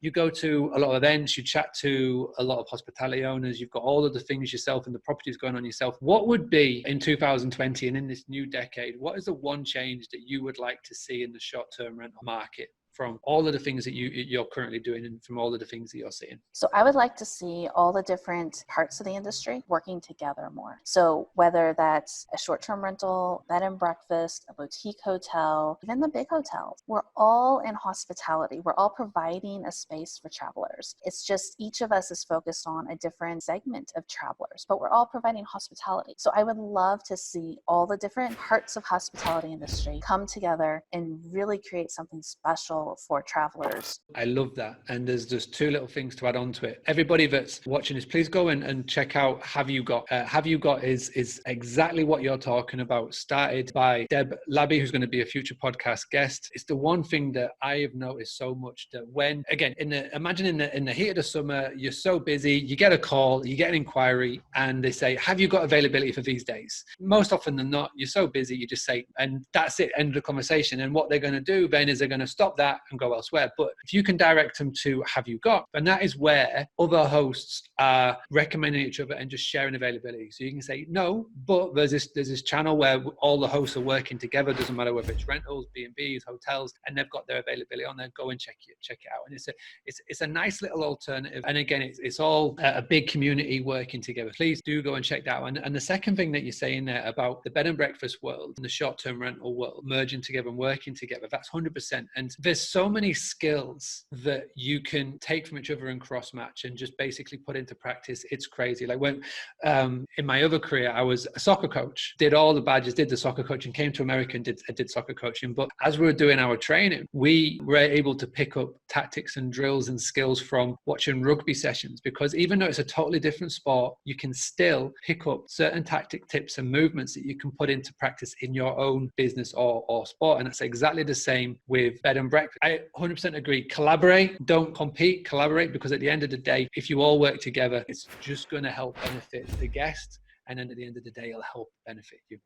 You go to a lot of events, you chat to a lot of hospitality owners, you've got all of the things yourself and the properties going on yourself. What would be in 2020 and in this new decade, what is the one change that you would like to see in the short-term rental market from all of the things that you're currently doing and from all of the things that you're seeing? So I would like to see all the different parts of the industry working together more. So whether that's a short-term rental, bed and breakfast, a boutique hotel, even the big hotels, we're all in hospitality. We're all providing a space for travelers. It's just each of us is focused on a different segment of travelers, but we're all providing hospitality. So I would love to see all the different parts of hospitality industry come together and really create something special for travelers. I love that. And there's just two little things to add on to it. Everybody that's watching this, please go and check out Have You Got. Have You Got is exactly what you're talking about. Started by Deb Labby, who's going to be a future podcast guest. It's the one thing that I have noticed so much, that when, again, imagine in the heat of the summer, you're so busy, you get a call, you get an inquiry, and they say, have you got availability for these days? Most often than not, you're so busy, you just say, and that's it, end of the conversation. And what they're going to do then is they're going to stop that and go elsewhere. But if you can direct them to Have You Got, and that is where other hosts are recommending each other and just sharing availability. So you can say no, but there's this channel where all the hosts are working together. Doesn't matter whether it's rentals, B&Bs, hotels, and they've got their availability on there. Go and check it out. And it's a nice little alternative. And again, it's all a big community working together. Please do go and check that out. And the second thing that you're saying there about the bed and breakfast world and the short-term rental world merging together and working together, that's 100%. And there's so many skills that you can take from each other and cross match and just basically put into practice. It's crazy. Like when in my other career, I was a soccer coach, did all the badges, did the soccer coaching, came to America and did soccer coaching. But as we were doing our training, we were able to pick up tactics and drills and skills from watching rugby sessions, because even though it's a totally different sport, you can still pick up certain tactic tips and movements that you can put into practice in your own business or sport. And it's exactly the same with bed and breakfast. I 100% agree. Collaborate, don't compete, collaborate, because at the end of the day, if you all work together, it's just going to help benefit the guest. And then at the end of the day, it'll help benefit you.